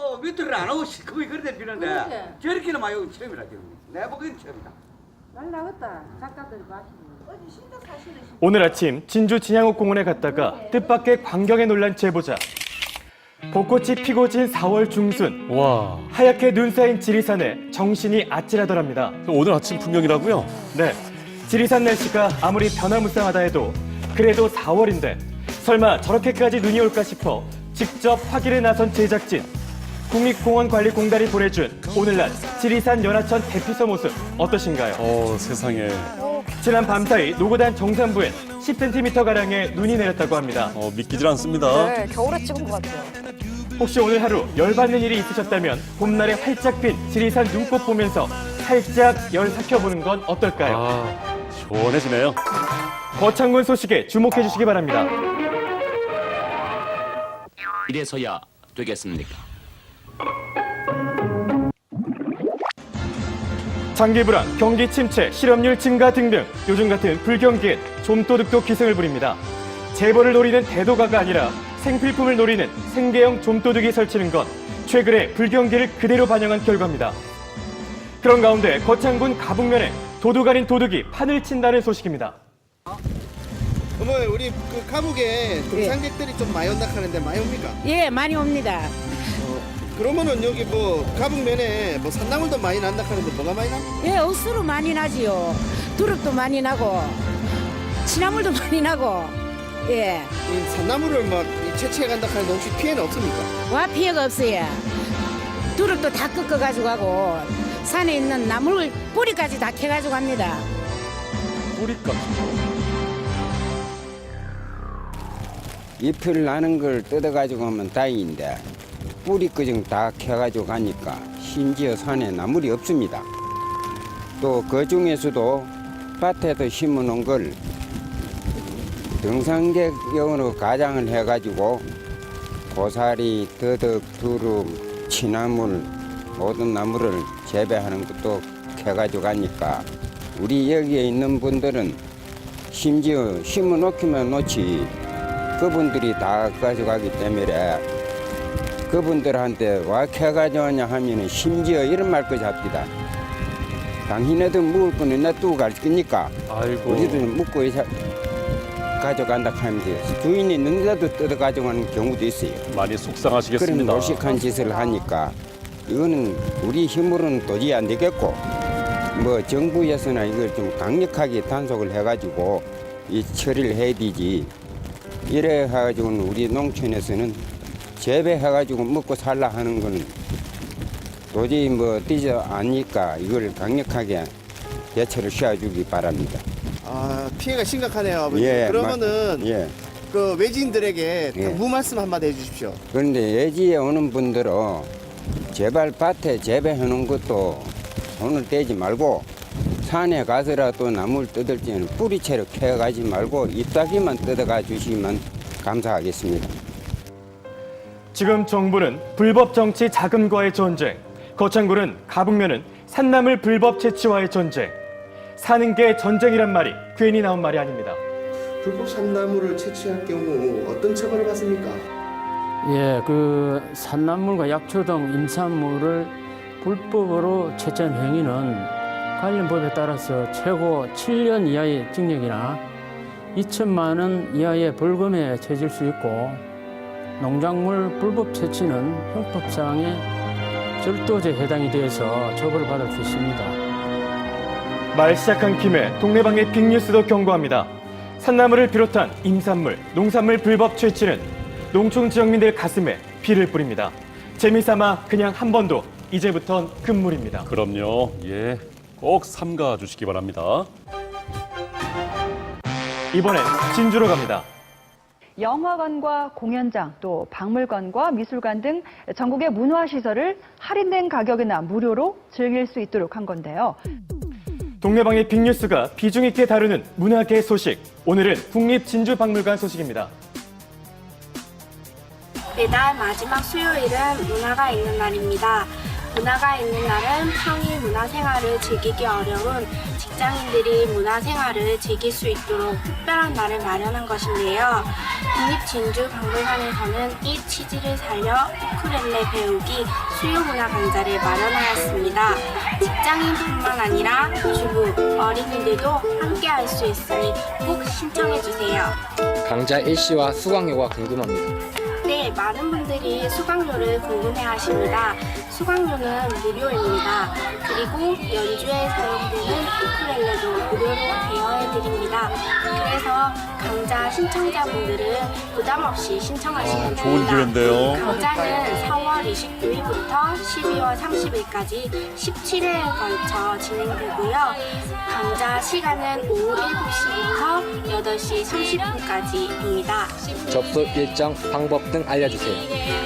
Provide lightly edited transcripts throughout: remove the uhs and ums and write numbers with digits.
또 밑으로 안 오고 시커멓게 그래 비는데 그렇지. 저렇게는 많이 오기 처음이라 지금. 내 보기엔 처음이다. 날 나갔다. 작가들이 마시고. 오늘 아침 진주 진양옥 공원에 갔다가 뜻밖의 광경에 놀란 제보자. 벚꽃이 피고 진 4월 중순. 와, 하얗게 눈 쌓인 지리산에 정신이 아찔하더랍니다. 오늘 아침 풍경이라고요? 네, 지리산 날씨가 아무리 변화무쌍하다 해도 그래도 4월인데 설마 저렇게까지 눈이 올까 싶어 직접 확인에 나선 제작진. 국립공원관리공단이 보내준 오늘날 지리산 연하천 대피소 모습 어떠신가요? 세상에. 지난 밤사이 노고단 정상부엔 10cm가량의 눈이 내렸다고 합니다. 믿기질 않습니다. 네, 겨울에 찍은 것 같아요. 혹시 오늘 하루 열받는 일이 있으셨다면 봄날에 활짝 핀 지리산 눈꽃 보면서 살짝 열 삭혀보는 건 어떨까요? 아, 시원해지네요. 거창군 소식에 주목해 주시기 바랍니다. 이래서야 되겠습니까? 장기 불황, 경기 침체, 실업률 증가 등등 요즘 같은 불경기엔 좀도둑도 기승을 부립니다. 재벌을 노리는 대도가가 아니라 생필품을 노리는 생계형 좀도둑이 설치는 건 최근의 불경기를 그대로 반영한 결과입니다. 그런 가운데 거창군 가북면에 도둑 아닌 도둑이 판을 친다는 소식입니다. 어머, 우리 그 감옥에 등산객들이 좀 많이 온다 하는데 많이 옵니까? 예, 많이 옵니다. 그러면은 여기 뭐 가북면에 뭐 산나물도 많이 난다 하는데 뭐가 많이 나? 예, 억수로 많이 나지요. 두릅도 많이 나고, 시나물도 많이 나고, 예. 이 산나물을 막 채취해 간다 하는데 혹시 피해는 없습니까? 와 피해가 없어요. 두릅도 다 꺾어가지고 가고, 산에 있는 나물 뿌리까지 다 캐가지고 갑니다. 뿌리까지. 잎을 나는 걸 뜯어가지고 하면 다행인데 뿌리까지 다 캐가지고 가니까 심지어 산에 나물이 없습니다. 또 그 중에서도 밭에도 심어놓은 걸 등산객용으로 가장을 해가지고 고사리, 더덕, 두릅, 취나물 모든 나물을 재배하는 것도 캐가지고 가니까 우리 여기에 있는 분들은 심지어 심어놓기만 놓지 그분들이 다 가져가기 때문에 그분들한테 와 캐가지고 왔냐 하면 심지어 이런 말까지 합니다. 당신네들 묵을 거는 놔두고 갈 거니까 아이고. 우리들은 묵고 가져간다 하면서 주인이 능자도 뜯어 가져가는 경우도 있어요. 많이 그런 속상하시겠습니다. 노식한 짓을 하니까 이거는 우리 힘으로는 도저히 안 되겠고 뭐 정부에서나 이걸 좀 강력하게 단속을 해가지고 이 처리를 해야 되지. 이래 해가지고는 우리 농촌에서는 재배해가지고 먹고 살라 하는 거는 도저히 뭐 되지 않으니까 이걸 강력하게 대처를 씌워주기 바랍니다. 아, 피해가 심각하네요, 아버지. 예, 그러면은 예. 그 외지인들에게 예. 당부 말씀 한마디 해주십시오. 그런데 예지에 오는 분들은 제발 밭에 재배해 놓은 것도 손을 떼지 말고 산에 가서라도 나물 뜯을 때는 뿌리채로 캐가지 말고 잎사귀만 뜯어가 주시면 감사하겠습니다. 지금 정부는 불법 정치 자금과의 전쟁, 거창군은 가북면은 산나물 불법 채취와의 전쟁. 사는 게 전쟁이란 말이 괜히 나온 말이 아닙니다. 불법 산나물을 채취할 경우 어떤 처벌을 받습니까? 예, 그 산나물과 약초 등 임산물을 불법으로 채취한 행위는 관련 법에 따라서 최고 7년 이하의 징역이나 2천만 원 이하의 벌금에 처해질 수 있고 농작물 불법 채취는 형법상의 절도죄에 해당이 되어서 처벌을 받을 수 있습니다. 말 시작한 김에 동네방의 빅뉴스도 경고합니다. 산나물을 비롯한 임산물, 농산물 불법 채취는 농촌 지역민들 가슴에 피를 뿌립니다. 재미삼아 그냥 한 번도 이제부턴 금물입니다. 그럼요. 예, 꼭 삼가 주시기 바랍니다. 이번엔 진주로 갑니다. 영화관과 공연장, 또 박물관과 미술관 등 전국의 문화시설을 할인된 가격이나 무료로 즐길 수 있도록 한 건데요. 동네방의 빅뉴스가 비중 있게 다루는 문화계 소식. 오늘은 국립진주박물관 소식입니다. 매달 마지막 수요일은 문화가 있는 날입니다. 문화가 있는 날은 평일 문화생활을 즐기기 어려운 직장인들이 문화생활을 즐길 수 있도록 특별한 날을 마련한 것인데요. 국립진주박물관에서는 이 취지를 살려 우쿨렐레 배우기 수요문화 강좌를 마련하였습니다. 직장인뿐만 아니라 주부, 어린이들도 함께 할 수 있으니 꼭 신청해주세요. 강좌 일시와 수강료가 궁금합니다. 네, 많은 분들이 수강료를 궁금해하십니다. 수강료는 무료입니다. 그리고 연주에 사용되는 우쿨렐레도 무료로 대여해드립니다. 그래서 강좌 신청자분들은 부담 없이 신청하시면 됩니다. 좋은 기회인데요. 강좌는 4월 29일부터 12월 30일까지 17회에 걸쳐 진행되고요. 강좌 시간은 오후 7시부터 8시 30분까지입니다. 접수 일정, 방법 등 알려주세요.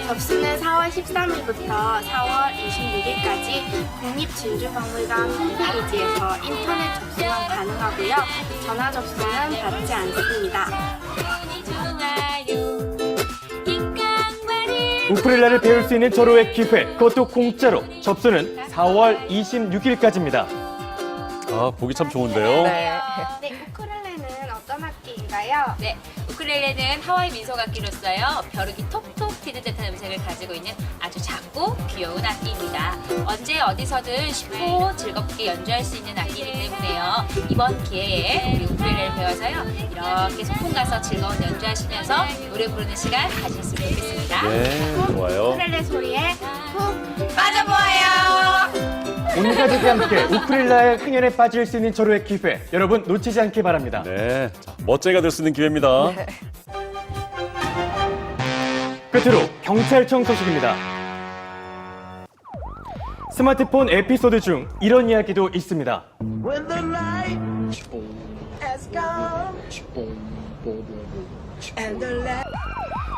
접수는 4월 13일부터 4월 26일까지 국립진주박물관 홈페이지에서 인터넷 접수만 가능하고요. 전화 접수는 받지 않습니다. 우쿨렐레를 배울 수 있는 절호의 기회, 그것도 공짜로. 접수는 4월 26일까지입니다. 아, 보기 참 좋은데요. 네, 우쿨렐레는 어떤 악기인가요? 네, 우쿨렐레는 하와이 민속악기로서요 벼룩이 톡톡 튀는 듯한 음색을 가지고 있는 아주 작고 귀여운 악기입니다. 언제 어디서든 쉽고 즐겁게 연주할 수 있는 악기이기 때문에요. 이번 기회에 우리 우쿨렐레를 배워서요 이렇게 소풍 가서 즐거운 연주하시면서 노래 부르는 시간 가지셨으면 좋겠습니다. 네, 좋아요. 우쿨렐레 소리에 푹 빠져보아요. 온 가족이 함께 우쿨렐레의 흥연에 빠질 수 있는 절호의 기회, 여러분 놓치지 않기 바랍니다. 네, 자, 멋쟁이가 될 수 있는 기회입니다. 끝으로 경찰청 소식입니다. 스마트폰 에피소드 중 이런 이야기도 있습니다.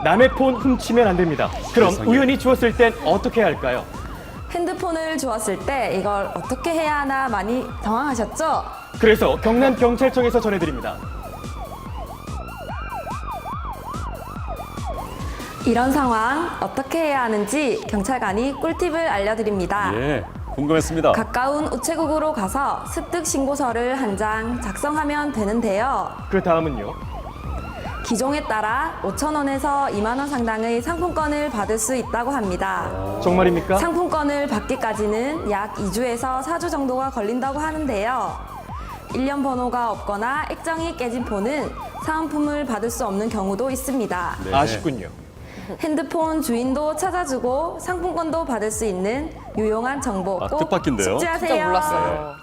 남의 폰 훔치면 안 됩니다. 그럼 세상에. 우연히 주웠을 땐 어떻게 해야 할까요? 핸드폰을 주웠을 때 이걸 어떻게 해야 하나 많이 당황하셨죠? 그래서 경남경찰청에서 전해드립니다. 이런 상황 어떻게 해야 하는지 경찰관이 꿀팁을 알려드립니다. 예, 궁금했습니다. 가까운 우체국으로 가서 습득 신고서를 한 장 작성하면 되는데요. 그 다음은요? 기종에 따라 5,000원에서 2만 원 상당의 상품권을 받을 수 있다고 합니다. 정말입니까? 상품권을 받기까지는 약 2주에서 4주 정도가 걸린다고 하는데요. 1년 번호가 없거나 액정이 깨진 폰은 사은품을 받을 수 없는 경우도 있습니다. 네. 아쉽군요. 핸드폰 주인도 찾아주고 상품권도 받을 수 있는 유용한 정보 꼭 뜻밖인데요? 숙지하세요. 진짜 몰랐어요.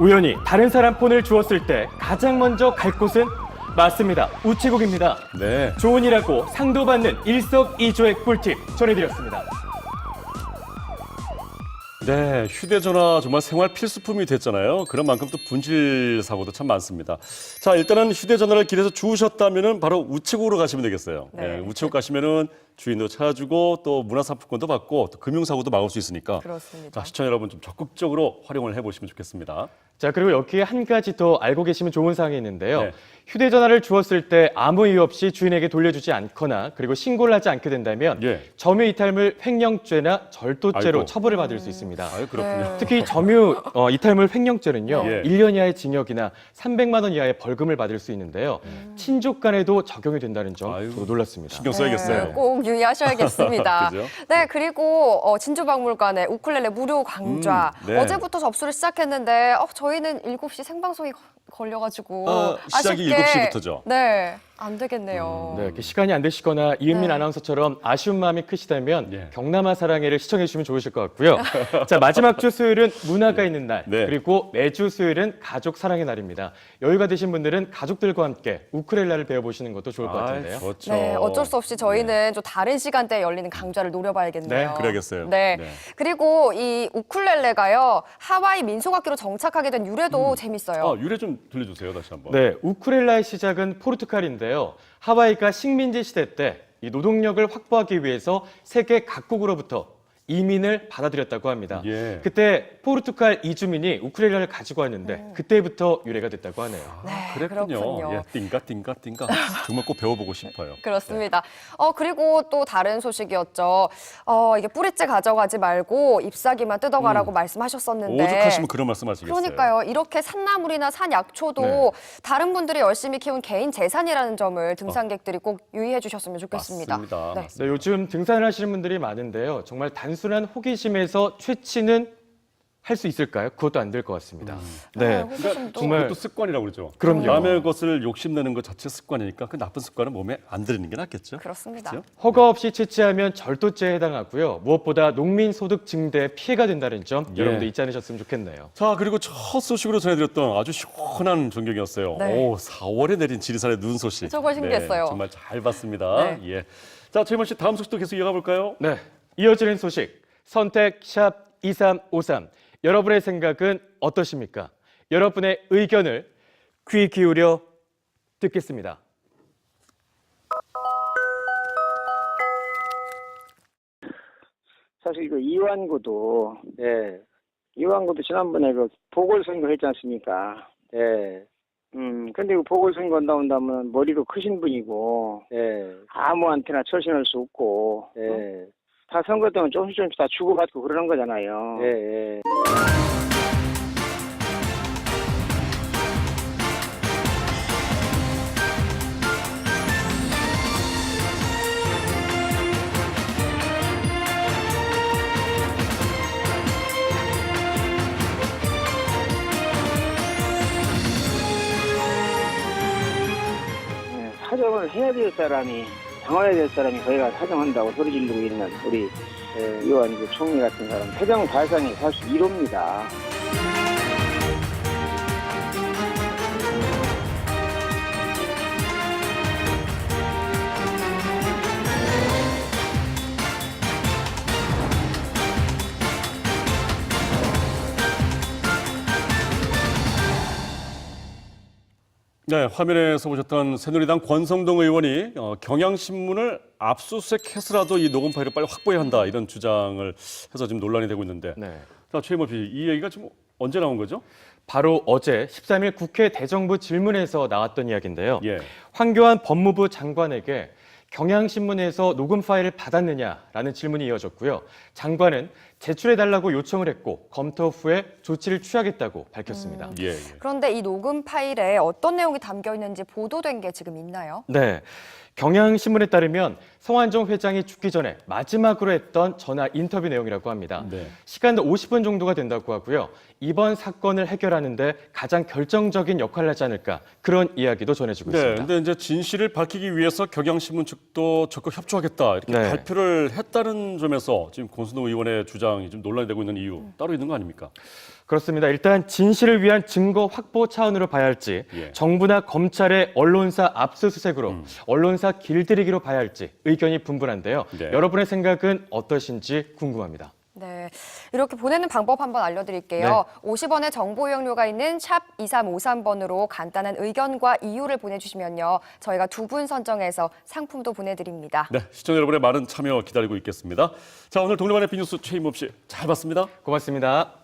우연히 다른 사람 폰을 주웠을 때 가장 먼저 갈 곳은 맞습니다. 우체국입니다. 네. 좋은 일하고 상도 받는 일석이조의 꿀팁 전해드렸습니다. 네, 휴대전화 정말 생활 필수품이 됐잖아요. 그런 만큼 또 분실 사고도 참 많습니다. 자, 일단은 휴대전화를 길에서 주우셨다면은 바로 우체국으로 가시면 되겠어요. 네, 우체국 가시면은 주인도 찾아주고 또 문화상품권도 받고 또 금융사고도 막을 수 있으니까. 그렇습니다. 자, 시청자 여러분 좀 적극적으로 활용을 해보시면 좋겠습니다. 자, 그리고 여기에 한 가지 더 알고 계시면 좋은 사항이 있는데요. 네. 휴대전화를 주웠을 때 아무 이유 없이 주인에게 돌려주지 않거나 그리고 신고를 하지 않게 된다면 예. 점유이탈물 횡령죄나 절도죄로 아이고. 처벌을 받을 수 있습니다. 아유, 그렇군요. 특히 점유 이탈물 횡령죄는요. 예. 1년 이하의 징역이나 300만 원 이하의 벌금을 받을 수 있는데요. 친족 간에도 적용이 된다는 점 아유, 저도 놀랐습니다. 신경 써야겠어요. 꼭 유의하셔야겠습니다. 그죠? 네, 그리고 진주박물관에 우쿨렐레 무료 강좌 네. 어제부터 접수를 시작했는데 저희는 7시 생방송이 걸려가지고 시작이 아쉽게 7시부터죠? 네, 안 되겠네요. 네, 이렇게 시간이 안 되시거나 이은민 네. 아나운서처럼 아쉬운 마음이 크시다면 예. 경남아 사랑해를 시청해 주시면 좋으실 것 같고요. 자, 마지막 주 수요일은 문화가 있는 날, 네. 그리고 매주 수요일은 가족 사랑의 날입니다. 여유가 되신 분들은 가족들과 함께 우쿨렐레를 배워보시는 것도 좋을 것 같은데요. 좋죠. 네, 어쩔 수 없이 저희는 좀 다른 시간대에 열리는 강좌를 노려봐야겠네요. 네, 그래야겠어요. 네. 네. 그리고 이 우쿨렐레가요, 하와이 민속악기로 정착하게 된 유래도 재밌어요. 유래 좀 들려주세요, 다시 한번. 네, 우쿨렐레의 시작은 포르투갈인데요. 하와이가 식민지 시대 때 이 노동력을 확보하기 위해서 세계 각국으로부터 이민을 받아들였다고 합니다. 예. 그때 포르투갈 이주민이 우쿨렐레를 가지고 왔는데 그때부터 유래가 됐다고 하네요. 그랬군요. 그렇군요. 예, 띵가. 정말 꼭 배워보고 싶어요. 그렇습니다. 그리고 또 다른 소식이었죠. 이게 뿌리째 가져가지 말고 잎사귀만 뜯어가라고 말씀하셨었는데. 오죽하시면 그런 말씀하시겠어요. 그러니까요. 이렇게 산나물이나 산약초도 네. 다른 분들이 열심히 키운 개인 재산이라는 점을 등산객들이 꼭 유의해 주셨으면 좋겠습니다. 맞습니다. 네. 맞습니다. 네, 요즘 등산을 하시는 분들이 많은데요. 정말 단순한 호기심에서 채취는 할 수 있을까요? 그것도 안 될 것 같습니다. 네, 호기심도. 정말 그것도 습관이라고 그러죠. 그럼요. 남의 것을 욕심내는 것 자체 습관이니까 그 나쁜 습관은 몸에 안 들이는 게 낫겠죠. 그렇습니다. 그렇죠? 허가 없이 채취하면 절도죄에 해당하고요. 무엇보다 농민 소득 증대에 피해가 된다는 점 예. 여러분들 잊지 않으셨으면 좋겠네요. 자, 그리고 첫 소식으로 전해드렸던 아주 시원한 전경이었어요. 네. 4월에 내린 지리산의 눈 소식. 정말 신기했어요. 네, 정말 잘 봤습니다. 네. 예. 자, 최희만 씨 다음 소식도 계속 이어가 볼까요? 네, 이어지는 소식 선택 샵 2353. 여러분의 생각은 어떠십니까? 여러분의 의견을 귀 기울여 듣겠습니다. 사실 이거 이완구도 이완구도 지난번에 그 보궐선거 했지 않습니까? 근데 그 보궐선거 나온다면 머리도 크신 분이고 아무한테나 처신할 수 없고 다 선거 때문에 조금씩 다 주고받고 그러는 거잖아요. 사정을 해야 될 사람이 당해야 될 사람이 거기가 사정한다고 소리 지르고 있는 우리 이완구 총리 같은 사람 사정 발상이 사실 이럽니다. 네, 화면에서 보셨던 새누리당 권성동 의원이 경향신문을 압수수색해서라도 이 녹음 파일을 빨리 확보해야 한다 이런 주장을 해서 지금 논란이 되고 있는데 자, 최희만 씨, 이 얘기가 지금 언제 나온 거죠? 바로 어제 13일 국회 대정부 질문에서 나왔던 이야기인데요. 예. 황교안 법무부 장관에게 경향신문에서 녹음 파일을 받았느냐라는 질문이 이어졌고요. 장관은 제출해달라고 요청을 했고 검토 후에 조치를 취하겠다고 밝혔습니다. 그런데 이 녹음 파일에 어떤 내용이 담겨 있는지 보도된 게 지금 있나요? 네. 경향신문에 따르면 성완종 회장이 죽기 전에 마지막으로 했던 전화 인터뷰 내용이라고 합니다. 시간도 50분 정도가 된다고 하고요. 이번 사건을 해결하는 데 가장 결정적인 역할을 하지 않을까 그런 이야기도 전해지고 네, 있습니다. 근데 이제 진실을 밝히기 위해서 경향신문 측도 적극 협조하겠다 이렇게 발표를 했다는 점에서 지금 권순동 의원의 주장이 좀 논란이 되고 있는 이유 따로 있는 거 아닙니까? 그렇습니다. 일단 진실을 위한 증거 확보 차원으로 봐야 할지 정부나 검찰의 언론사 압수수색으로 언론사 길들이기로 봐야 할지 의견이 분분한데요. 여러분의 생각은 어떠신지 궁금합니다. 네, 이렇게 보내는 방법 한번 알려드릴게요. 50원의 정보 이용료가 있는 샵 2353번으로 간단한 의견과 이유를 보내주시면요. 저희가 2분 선정해서 상품도 보내드립니다. 네, 시청자 여러분의 많은 참여 기다리고 있겠습니다. 자, 오늘 독립안의 빅뉴스 최임업 씨 잘 봤습니다. 고맙습니다.